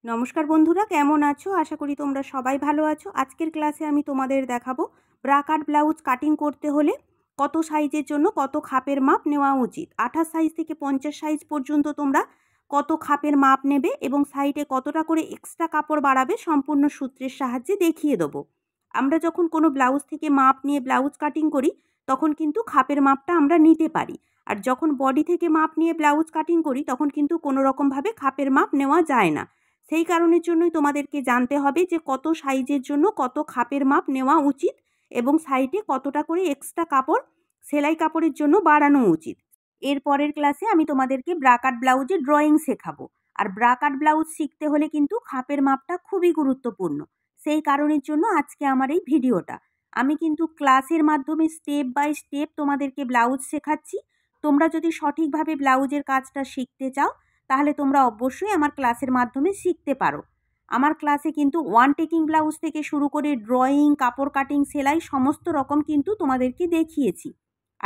নমস্কার বন্ধুরা, কেমন আছো? আশা করি তোমরা সবাই ভালো আছো। আজকের ক্লাসে আমি তোমাদের দেখাবো ব্রা কাট ব্লাউজ কাটিং করতে হলে কত সাইজের জন্য কত খাপের মাপ নেওয়া উচিত। 28 সাইজ থেকে 50 সাইজ পর্যন্ত তোমরা কত খাপের মাপ নেবে এবং সাইডে কতটা করে এক্সট্রা কাপড় বাড়াবে সম্পূর্ণ সূত্রের সাহায্যে দেখিয়ে দেবো। আমরা যখন কোনো ব্লাউজ থেকে মাপ নিয়ে ব্লাউজ কাটিং করি তখন কিন্তু খাপের মাপটা আমরা নিতে পারি, আর যখন বডি থেকে মাপ নিয়ে ব্লাউজ কাটিং করি তখন কিন্তু কোনো রকমভাবে খাপের মাপ নেওয়া যায় না। সেই কারণের জন্যই তোমাদেরকে জানতে হবে যে কত সাইজের জন্য কত খাপের মাপ নেওয়া উচিত এবং সাইডে কতটা করে এক্সট্রা কাপড় সেলাই কাপড়ের জন্য বাড়ানো উচিত। এর পরের ক্লাসে আমি তোমাদেরকে ব্রা কাট ব্লাউজের ড্রয়িং শেখাবো। আর ব্রা কাট ব্লাউজ শিখতে হলে কিন্তু খাপের মাপটা খুবই গুরুত্বপূর্ণ। সেই কারণের জন্য আজকে আমার এই ভিডিওটা। আমি কিন্তু ক্লাসের মাধ্যমে স্টেপ বাই স্টেপ তোমাদেরকে ব্লাউজ শেখাচ্ছি। তোমরা যদি সঠিকভাবে ব্লাউজের কাজটা শিখতে চাও তাহলে তোমরা অবশ্যই আমার ক্লাসের মাধ্যমে শিখতে পারো। আমার ক্লাসে কিন্তু ওয়ান টেকিং ব্লাউজ থেকে শুরু করে ড্রয়িং, কাপড় কাটিং, সেলাই সমস্ত রকম কিন্তু তোমাদেরকে দেখিয়েছি।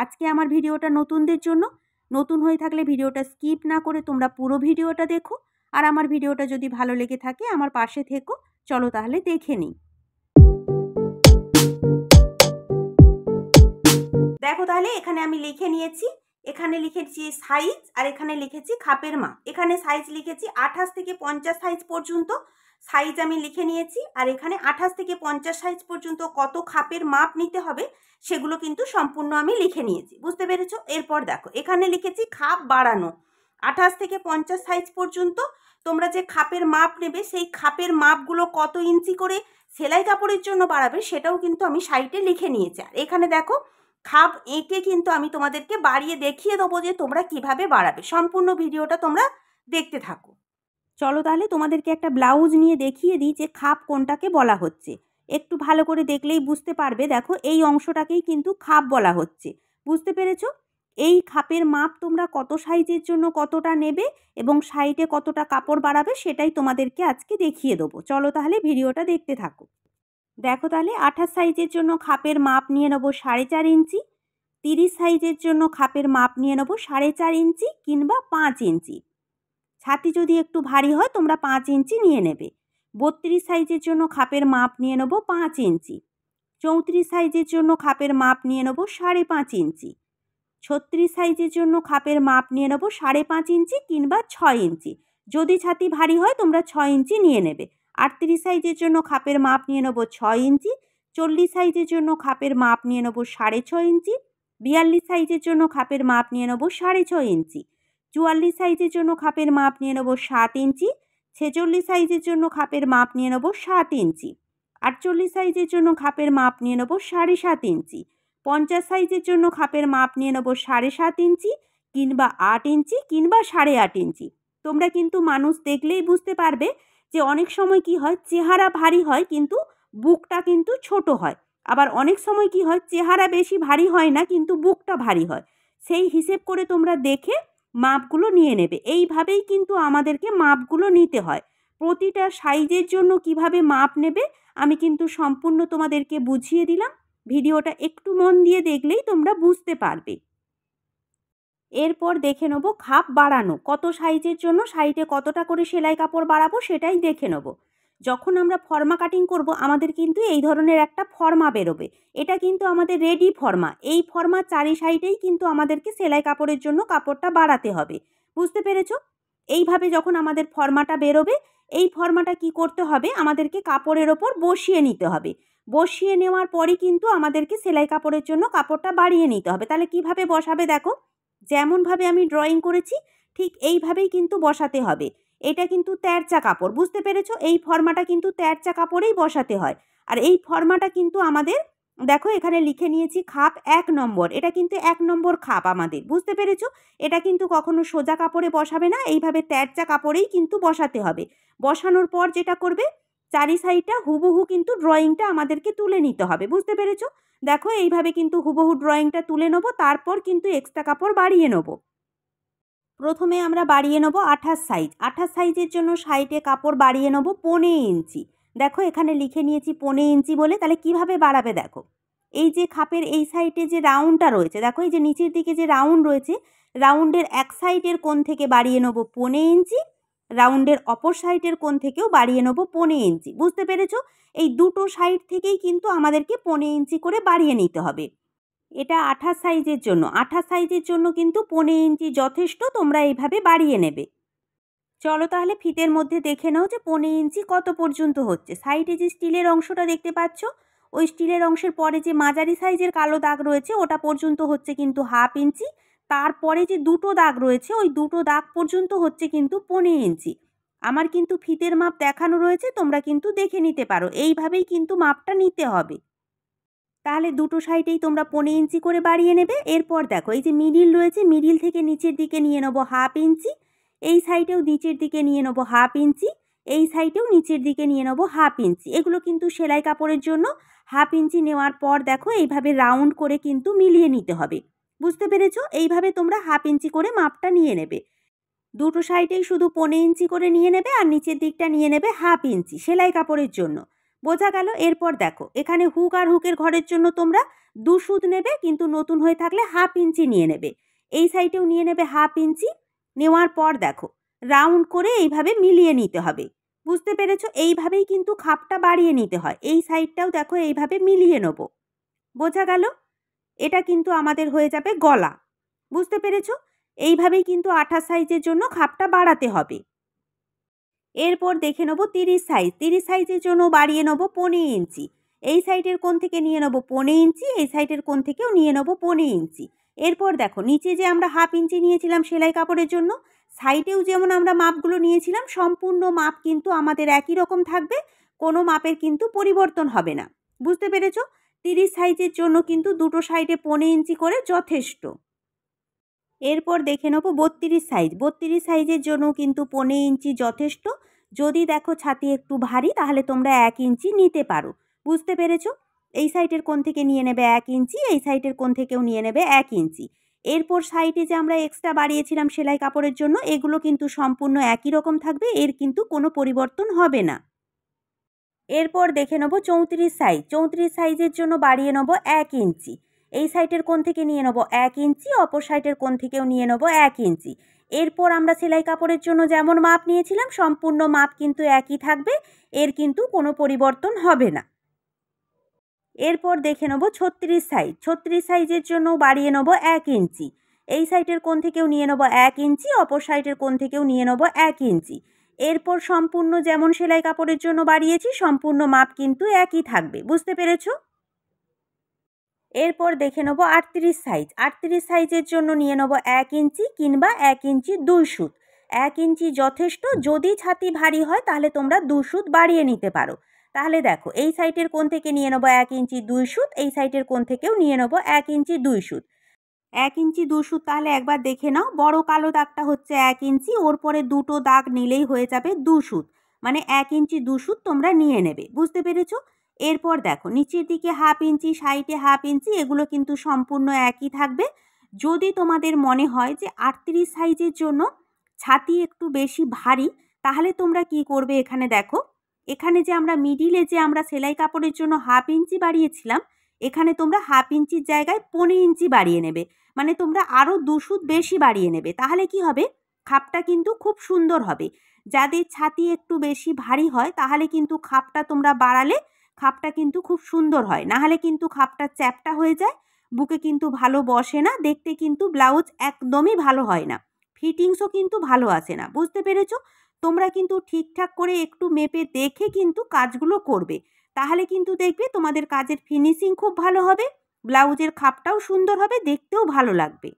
আজকে আমার ভিডিওটা নতুনদের জন্য। নতুন হয়ে থাকলে ভিডিওটা স্কিপ না করে তোমরা পুরো ভিডিওটা দেখো, আর আমার ভিডিওটা যদি ভালো লেগে থাকে আমার পাশে থেকো। চলো তাহলে দেখে নিই। দেখো তাহলে এখানে আমি লিখে নিয়েছি, এখানে লিখেছি সাইজ আর এখানে লিখেছি খাপের মাপ। এখানে সাইজ লিখেছি 28 থেকে 50 সাইজ পর্যন্ত সাইজ আমি লিখে নিয়েছি, আর এখানে 28 থেকে 50 সাইজ পর্যন্ত কত খাপের মাপ নিতে হবে সেগুলো কিন্তু সম্পূর্ণ আমি লিখে নিয়েছি। বুঝতে পেরেছো? এরপর দেখো এখানে লিখেছি খাপ বাড়ানো। 28 থেকে 50 সাইজ পর্যন্ত তোমরা যে খাপের মাপ নেবে সেই খাপের মাপগুলো কত ইঞ্চি করে সেলাই কাপড়ের জন্য বাড়াবে সেটাও কিন্তু আমি সাইডে লিখে নিয়েছি। আর এখানে দেখো খাপ এঁকে কিন্তু আমি তোমাদেরকে বাড়িয়ে দেখিয়ে দেবো যে তোমরা কিভাবে বাড়াবে। সম্পূর্ণ ভিডিওটা তোমরা দেখতে থাকো। চলো তাহলে তোমাদেরকে একটা ব্লাউজ নিয়ে দেখিয়ে দিই যে খাপ কোনটাকে বলা হচ্ছে। একটু ভালো করে দেখলেই বুঝতে পারবে। দেখো এই অংশটাকেই কিন্তু খাপ বলা হচ্ছে। বুঝতে পেরেছো? এই খাপের মাপ তোমরা কত সাইজের জন্য কতটা নেবে এবং সাইডে কতটা কাপড় বাড়াবে সেটাই তোমাদেরকে আজকে দেখিয়ে দেবো। চলো তাহলে ভিডিওটা দেখতে থাকো। দেখো তাহলে 28 সাইজের জন্য খাপের মাপ নিয়ে নেবো 4.5 ইঞ্চি। 30 সাইজের জন্য খাপের মাপ নিয়ে নেবো 4.5 ইঞ্চি কিংবা 5 ইঞ্চি। ছাতি যদি একটু ভারী হয় তোমরা 5 ইঞ্চি নিয়ে নেবে। 32 সাইজের জন্য খাপের মাপ নিয়ে নেবো 5 ইঞ্চি। 34 সাইজের জন্য খাপের মাপ নিয়ে নেবো 5.5 ইঞ্চি। 36 সাইজের জন্য খাপের মাপ নিয়ে নেবো 5.5 ইঞ্চি কিংবা 6 ইঞ্চি। যদি ছাতি ভারী হয় তোমরা 6 ইঞ্চি নিয়ে নেবে। 38 সাইজের জন্য খাপের মাপ নিয়ে নেবো 6 ইঞ্চি। 40 সাইজের জন্য খাপের মাপ নিয়ে নেবো 6.5 ইঞ্চি। 42 সাইজের জন্য খাপের মাপ নিয়ে নেবো 6.5 ইঞ্চি। 44 সাইজের জন্য খাপের মাপ নিয়ে নেবো 7 ইঞ্চি। 46 সাইজের জন্য খাপের মাপ নিয়ে নেবো 7 ইঞ্চি। 48 সাইজের জন্য খাপের মাপ নিয়ে নেবো 7.5 ইঞ্চি। 50 সাইজের জন্য খাপের মাপ নিয়ে নেবো 7.5 ইঞ্চি কিংবা 8 ইঞ্চি কিংবা 8.5 ইঞ্চি। তোমরা কিন্তু মানুষ দেখলেই বুঝতে পারবে যে অনেক সময় কি হয়, চেহারা ভারী হয় কিন্তু বুকটা কিন্তু ছোট হয়। আবার অনেক সময় কি হয়, চেহারা বেশি ভারী হয় না কিন্তু বুকটা ভারী হয়। সেই হিসেব করে তোমরা দেখে মাপগুলো নিয়ে নেবে। এইভাবেই কিন্তু আমাদেরকে মাপগুলো নিতে হয়। প্রতিটা সাইজের জন্য কিভাবে মাপ নেবে আমি কিন্তু সম্পূর্ণ তোমাদেরকে বুঝিয়ে দিলাম। ভিডিওটা একটু মন দিয়ে দেখলেই তোমরা বুঝতে পারবে। এরপর দেখে নেব খাপ বাড়ানো। কত সাইজের জন্য সাইডে কতটা করে সেলাই কাপড় বাড়াবো সেটাই দেখে নেব। যখন আমরা ফর্মা কাটিং করব আমাদের কিন্তু এই ধরনের একটা ফর্মা বেরোবে। এটা কিন্তু আমাদের রেডি ফর্মা। এই ফর্মা চারি সাইডেই কিন্তু আমাদেরকে সেলাই কাপড়ের জন্য কাপড়টা বাড়াতে হবে। বুঝতে পেরেছো? এইভাবে যখন আমাদের ফর্মাটা বেরোবে, এই ফর্মাটা কি করতে হবে, আমাদেরকে কাপড়ের ওপর বসিয়ে নিতে হবে। বসিয়ে নেওয়ার পরই কিন্তু আমাদেরকে সেলাই কাপড়ের জন্য কাপড়টা বাড়িয়ে নিতে হবে। তাহলে কিভাবে বসাবে দেখো, যেমনভাবে আমি ড্রয়িং করেছি ঠিক এইভাবেই কিন্তু বসাতে হবে। এটা কিন্তু তেরচা কাপড়। বুঝতে পেরেছো? এই ফর্মাটা কিন্তু তেরচা কাপড়েই বসাতে হয়। আর এই ফর্মাটা কিন্তু আমাদের দেখো এখানে লিখে নিয়েছি খাপ 1 নম্বর। এটা কিন্তু 1 নম্বর খাপ আমাদের। বুঝতে পেরেছো? এটা কিন্তু কখনো সোজা কাপড়ে বসাবে না, এইভাবে তেরচা কাপড়েই কিন্তু বসাতে হবে। বসানোর পর যেটা করবে, চারি সাইডটা হুবহু কিন্তু ড্রয়িংটা আমাদেরকে তুলে নিতে হবে। বুঝতে পেরেছো? দেখো এইভাবে কিন্তু হুবহু ড্রয়িংটা তুলে নেবো, তারপর কিন্তু এক্সট্রা কাপড় বাড়িয়ে নেবো। প্রথমে আমরা বাড়িয়ে নেবো 28 সাইজ। 28 সাইজের জন্য সাইডে কাপড় বাড়িয়ে নেবো 15 ইঞ্চি। দেখো এখানে লিখে নিয়েছি 15 ইঞ্চি বলে। তাহলে কিভাবে বাড়াবে দেখো, এই যে খাপের এই সাইডে যে রাউন্ডটা রয়েছে, দেখো এই যে নিচের দিকে যে রাউন্ড রয়েছে, রাউন্ডের এক সাইডের কোণ থেকে বাড়িয়ে নেবো 15 ইঞ্চি। রাউন্ডের অপর সাইডের কোণ থেকেও বাড়িয়ে নেব 15 ইঞ্চি। বুঝতে পেরেছো? এই দুটো সাইড থেকেই কিন্তু আমাদেরকে 15 ইঞ্চি করে বাড়িয়ে নিতে হবে। এটা 28 সাইজের জন্য। 28 সাইজের জন্য কিন্তু 15 ইঞ্চি যথেষ্ট, তোমরা এইভাবে বাড়িয়ে নেবে। চলো তাহলে ফিতের মধ্যে দেখে নাও যে 15 ইঞ্চি কত পর্যন্ত হচ্ছে। সাইডে যে স্টিলের অংশটা দেখতে পাচ্ছ, ওই স্টিলের অংশের পরে যে মাঝারি সাইজের কালো দাগ রয়েছে ওটা পর্যন্ত হচ্ছে কিন্তু 1/2 ইঞ্চি। তারপরে যে দুটো দাগ রয়েছে ওই দুটো দাগ পর্যন্ত হচ্ছে কিন্তু 15 ইঞ্চি। আমার কিন্তু ফিতের মাপ দেখানো রয়েছে, তোমরা কিন্তু দেখে নিতে পারো। এইভাবেই কিন্তু মাপটা নিতে হবে। তাহলে দুটো সাইডেই তোমরা 15 ইঞ্চি করে বাড়িয়ে নেবে। এরপর দেখো এই যে মিডিল রয়েছে, মিডিল থেকে নিচের দিকে নিয়ে নেবো 1/2 ইঞ্চি। এই সাইডেও নিচের দিকে নিয়ে নেবো 1/2 ইঞ্চি। এই সাইডেও নিচের দিকে নিয়ে নেবো 1/2 ইঞ্চি। এগুলো কিন্তু সেলাই কাপড়ের জন্য। 1/2 ইঞ্চি নেওয়ার পর দেখো এইভাবে রাউন্ড করে কিন্তু মিলিয়ে নিতে হবে। বুঝতে পেরেছো? এইভাবে তোমরা 1/2 ইঞ্চি করে মাপটা নিয়ে নেবে। দুটো সাইডেই শুধু 15 ইঞ্চি করে নিয়ে নেবে আর নিচের দিকটা নিয়ে নেবে 1/2 ইঞ্চি সেলাই কাপড়ের জন্য। বোঝা গেল? এরপর দেখো এখানে হুক আর হুকের ঘরের জন্য তোমরা 2 সুত নেবে, কিন্তু নতুন হয়ে থাকলে 1/2 ইঞ্চি নিয়ে নেবে। এই সাইডেও নিয়ে নেবে 1/2 ইঞ্চি। নেওয়ার পর দেখো রাউন্ড করে এইভাবে মিলিয়ে নিতে হবে। বুঝতে পেরেছো? এইভাবেই কিন্তু খাপটা বাড়িয়ে নিতে হয়। এই সাইডটাও দেখো এইভাবে মিলিয়ে নেব। বোঝা গেল? এটা কিন্তু আমাদের হয়ে যাবে গলা। বুঝতে পেরেছো? এইভাবেই কিন্তু 28 সাইজের জন্য খাপটা বাড়াতে হবে। এরপর দেখে নেব 30 সাইজ। 30 সাইজের জন্য বাড়িয়ে নেব 15 ইঞ্চি। এই সাইডের কোণ থেকে নিয়ে নেব 15 ইঞ্চি, এই সাইডের কোণ থেকেও নিয়ে নেব 15 ইঞ্চি। এরপর দেখো নিচে যে আমরা 1/2 ইঞ্চি নিয়েছিলাম সেলাই কাপড়ের জন্য, সাইডেও যেমন আমরা মাপগুলো নিয়েছিলাম সম্পূর্ণ মাপ কিন্তু আমাদের একই রকম থাকবে, কোনো মাপের কিন্তু পরিবর্তন হবে না। বুঝতে পেরেছো? 30 সাইজের জন্য কিন্তু দুটো সাইডে 15 ইঞ্চি করে যথেষ্ট। এরপর দেখে নেব 32 সাইজ। 32 সাইজের জন্য কিন্তু 15 ইঞ্চি যথেষ্ট। যদি দেখো ছাতি একটু ভারী তাহলে তোমরা 1 ইঞ্চি নিতে পারো। বুঝতে পেরেছো? এই সাইডের কোণ থেকে নিয়ে নেবে 1 ইঞ্চি, এই সাইডের কোণ থেকেও নিয়ে নেবে 1 ইঞ্চি। এরপর সাইডে যে আমরা এক্সট্রা বাড়িয়েছিলাম সেলাই কাপড়ের জন্য, এগুলো কিন্তু সম্পূর্ণ একই রকম থাকবে, এর কিন্তু কোনো পরিবর্তন হবে না। এরপর দেখে নেব 34 সাইজ। 34 সাইজের জন্য বাড়িয়ে নেব 1 ইঞ্চি। এই সাইডের কোণ থেকে নিয়ে নেব 1 ইঞ্চি, অপর সাইডের কোণ থেকেও নিয়ে নেব 1 ইঞ্চি। এরপর আমরা সেলাই কাপড়ের জন্য যেমন মাপ নিয়েছিলাম সম্পূর্ণ মাপ কিন্তু একই থাকবে, এর কিন্তু কোনো পরিবর্তন হবে না। এরপর দেখে নেব 36 সাইজ। 36 সাইজের জন্য বাড়িয়ে নেব 1 ইঞ্চি। এই সাইডের কোণ থেকেও নিয়ে নেব 1 ইঞ্চি, অপর সাইডের কোণ থেকেও নিয়ে নেব 1 ইঞ্চি। এরপর সম্পূর্ণ যেমন সেলাই কাপড়ের জন্য বাড়িয়েছি সম্পূর্ণ মাপ কিন্তু একই থাকবে। বুঝতে পেরেছো? এরপর দেখে নেব 38 সাইজ। 38 সাইজের জন্য নিয়ে নেব 1 ইঞ্চি কিংবা 1 ইঞ্চি 2 সুত। 1 ইঞ্চি যথেষ্ট। যদি ছাতি ভারী হয় তাহলে তোমরা 2 সুত বাড়িয়ে নিতে পারো। তাহলে দেখো এই সাইডের কোণ থেকে নিয়ে নেব 1 ইঞ্চি 2 সুত, এই সাইডের কোণ থেকেও নিয়ে নেব 1 ইঞ্চি 2 সুত। 1 ইঞ্চি 2 সুত তাহলে একবার দেখে নাও। বড় কালো দাগটা হচ্ছে 1 ইঞ্চি, ওর পরে দুটো দাগ নিলেই হয়ে যাবে 2 সুত, মানে 1 ইঞ্চি 2 সুত তোমরা নিয়ে নেবে। বুঝতে পেরেছো? এরপর দেখো নিচের দিকে 1/2 ইঞ্চি, সাইডে 1/2 ইঞ্চি, এগুলো কিন্তু সম্পূর্ণ একই থাকবে। যদি তোমাদের মনে হয় যে 38 সাইজের জন্য ছাতি একটু বেশি ভারী, তাহলে তোমরা কি করবে, এখানে দেখো এখানে যে আমরা মিডিলে যে আমরা সেলাই কাপড়ের জন্য 1/2 ইঞ্চি বাড়িয়েছিলাম, এখানে তোমরা 1/2 ইঞ্চির জায়গায় 15 ইঞ্চি বাড়িয়ে নেবে, মানে তোমরা আরও 2 সুত বেশি বাড়িয়ে নেবে। তাহলে কি হবে, খাপটা কিন্তু খুব সুন্দর হবে। যাদের ছাতি একটু বেশি ভারী হয় তাহলে কিন্তু খাপটা তোমরা বাড়ালে খাপটা কিন্তু খুব সুন্দর হয়, নাহলে কিন্তু খাপটা চ্যাপ্টা হয়ে যায়, বুকে কিন্তু ভালো বসে না, দেখতে কিন্তু ব্লাউজ একদমই ভালো হয় না, ফিটিংসও কিন্তু ভালো আসে না। বুঝতে পেরেছো? তোমরা কিন্তু ঠিকঠাক করে একটু মেপে দেখে কিন্তু কাজগুলো করবে, তাহলে কিন্তু দেখবে তোমাদের কাজের ফিনিশিং খুব ভালো হবে, ব্লাউজের খাপটাও সুন্দর হবে, দেখতেও ভালো লাগবে।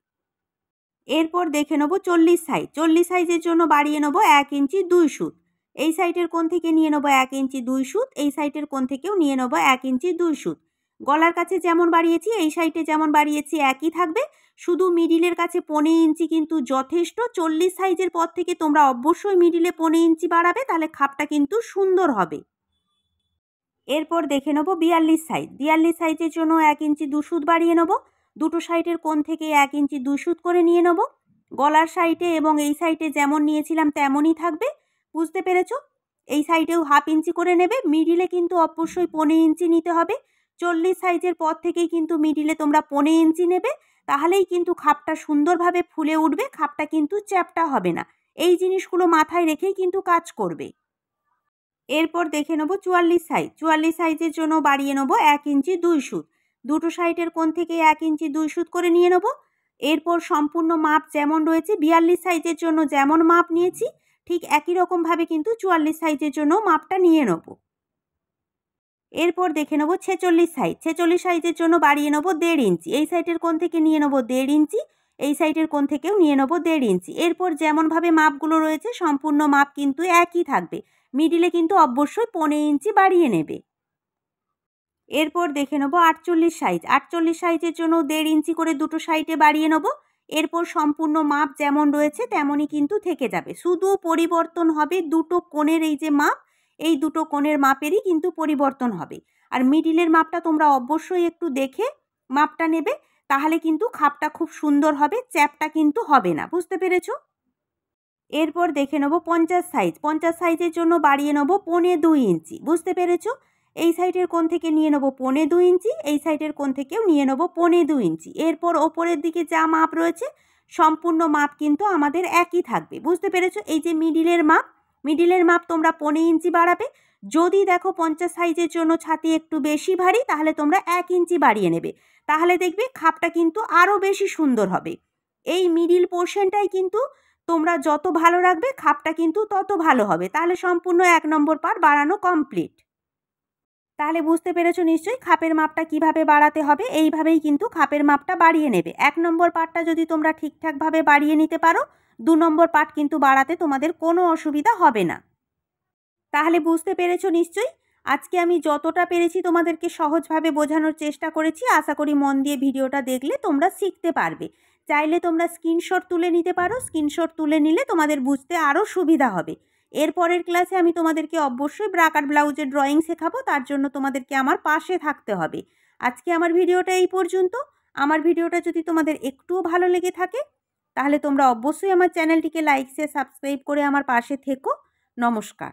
এরপর দেখে নেব 40 সাইজ। 40 সাইজের জন্য বাড়িয়ে নেব 1 ইঞ্চি 2 সুত। এই সাইডের কোণ থেকে নিয়ে নেব 1 ইঞ্চি 2 সুত, এই সাইডের কোণ থেকেও নিয়ে নেব 1 ইঞ্চি 2 সুত। গলার কাছে যেমন বাড়িয়েছি এই সাইডে যেমন বাড়িয়েছি একই থাকবে, শুধু মিডিলের কাছে 15 ইঞ্চি কিন্তু যথেষ্ট। 40 সাইজের পর থেকে তোমরা অবশ্যই মিডিলে 15 ইঞ্চি বাড়াবে, তাহলে খাপটা কিন্তু সুন্দর হবে। এরপর দেখে নেব 42 সাইজ। 42 সাইজের জন্য 1 ইঞ্চি 2 সুত বাড়িয়ে নেব। দুটো সাইডের কোণ থেকে 1 ইঞ্চি 2 সুত করে নিয়ে নেব। গলার সাইডে এবং এই সাইডে যেমন নিয়েছিলাম তেমনই থাকবে। বুঝতে পেরেছো? এই সাইডেও 1/2 ইঞ্চি করে নেবে। মিডিলে কিন্তু অবশ্যই 15 ইঞ্চি নিতে হবে। 40 সাইজের পর থেকেই কিন্তু মিডিলে তোমরা 15 ইঞ্চি নেবে, তাহলেই কিন্তু খাপটা সুন্দরভাবে ফুলে উঠবে, খাপটা কিন্তু চ্যাপ্টা হবে না। এই জিনিসগুলো মাথায় রেখেই কিন্তু কাজ করবে। এরপর দেখে নেব 44 সাইজ। 44 সাইজের জন্য বাড়িয়ে নেব 1 ইঞ্চি 2 সুত। দুটো সাইডের কোণ থেকে 1 ইঞ্চি 2 সুত করে নিয়ে নেব। এরপর সম্পূর্ণ মাপ যেমন রয়েছে 42 সাইজের জন্য যেমন মাপ নিয়েছি ঠিক একই রকমভাবে কিন্তু 44 সাইজের জন্য মাপটা নিয়ে নেব। এরপর দেখে নেব 46 সাইজ। 46 সাইজের জন্য বাড়িয়ে নেব 1.5 ইঞ্চি। এই সাইডের কোণ থেকে নিয়ে নেব 1.5 ইঞ্চি, এই সাইডের কোণ থেকেও নিয়ে নেব 1.5 ইঞ্চি। এরপর যেমনভাবে মাপগুলো রয়েছে সম্পূর্ণ মাপ কিন্তু একই থাকবে, মিডিলে কিন্তু অবশ্যই 1.5 ইঞ্চি বাড়িয়ে নেবে। এরপর দেখে নেব 48 সাইজ। 48 সাইজের জন্য 1.5 ইঞ্চি করে দুটো সাইডে বাড়িয়ে নেব। এরপর সম্পূর্ণ মাপ যেমন রয়েছে তেমনই কিন্তু থেকে যাবে, শুধু পরিবর্তন হবে দুটো কোণের এই যে মাপ, এই দুটো কোণের মাপেরই কিন্তু পরিবর্তন হবে। আর মিডিলের মাপটা তোমরা অবশ্যই একটু দেখে মাপটা নেবে, তাহলে কিন্তু খাপটা খুব সুন্দর হবে, চ্যাপটা কিন্তু হবে না। বুঝতে পেরেছো? এরপর দেখে নেব 50 সাইজ। 50 সাইজের জন্য বাড়িয়ে নেব 1.25 ইঞ্চি। বুঝতে পেরেছো? এই সাইডের কোণ থেকে নিয়ে নেব 1.25 ইঞ্চি, এই সাইডের কোণ থেকেও নিয়ে নেব 1.25 ইঞ্চি। এরপর ওপরের দিকে যা মাপ রয়েছে সম্পূর্ণ মাপ কিন্তু আমাদের একই থাকবে। বুঝতে পেরেছো? এই যে মিডিলের মাপ তোমরা 1.25 ইঞ্চি বাড়াবে। যদি দেখো 50 সাইজের জন্য ছাতি একটু বেশি ভারী, তাহলে তোমরা 1 ইঞ্চি বাড়িয়ে নেবে, তাহলে দেখবে খাপটা কিন্তু আরও বেশি সুন্দর হবে। এই মিডিল পোর্শনটাই কিন্তু তোমরা যত ভালো রাখবে খাপটা কিন্তু তত ভালো হবে। তাহলে সম্পূর্ণ 1 নম্বর পার্ট বাড়ানো কমপ্লিট। তাহলে বুঝতে পেরেছো নিশ্চয়ই খাপের মাপটা কিভাবে বাড়াতে হবে। এইভাবেই কিন্তু খাপের মাপটা বাড়িয়ে নেবে। 1 নম্বর পার্টটা যদি তোমরা ঠিকঠাকভাবে বাড়িয়ে নিতে পারো, 2 নম্বর পার্ট কিন্তু বাড়াতে তোমাদের কোনো অসুবিধা হবে না। তাহলে বুঝতে পেরেছো নিশ্চয়ই। আজকে আমি যতটা পেরেছি তোমাদেরকে সহজভাবে বোঝানোর চেষ্টা করেছি। আশা করি মন দিয়ে ভিডিওটা দেখলে তোমরা শিখতে পারবে। চাইলে তোমরা স্ক্রিনশট তুলে নিতে পারো, স্ক্রিনশট তুলে নিলে তোমাদের বুঝতে আরও সুবিধা হবে। এরপরের ক্লাসে আমি তোমাদেরকে অবশ্যই ব্রাকার ব্লাউজের ড্রয়িং শেখাবো, তার জন্য তোমাদেরকে আমার পাশে থাকতে হবে। আজকে আমার ভিডিওটা এই পর্যন্ত। আমার ভিডিওটা যদি তোমাদের একটুও ভালো লেগে থাকে তাহলে তোমরা অবশ্যই আমার চ্যানেলটিকে লাইক শেয়ার সাবস্ক্রাইব করে আমার পাশে থেকো। নমস্কার।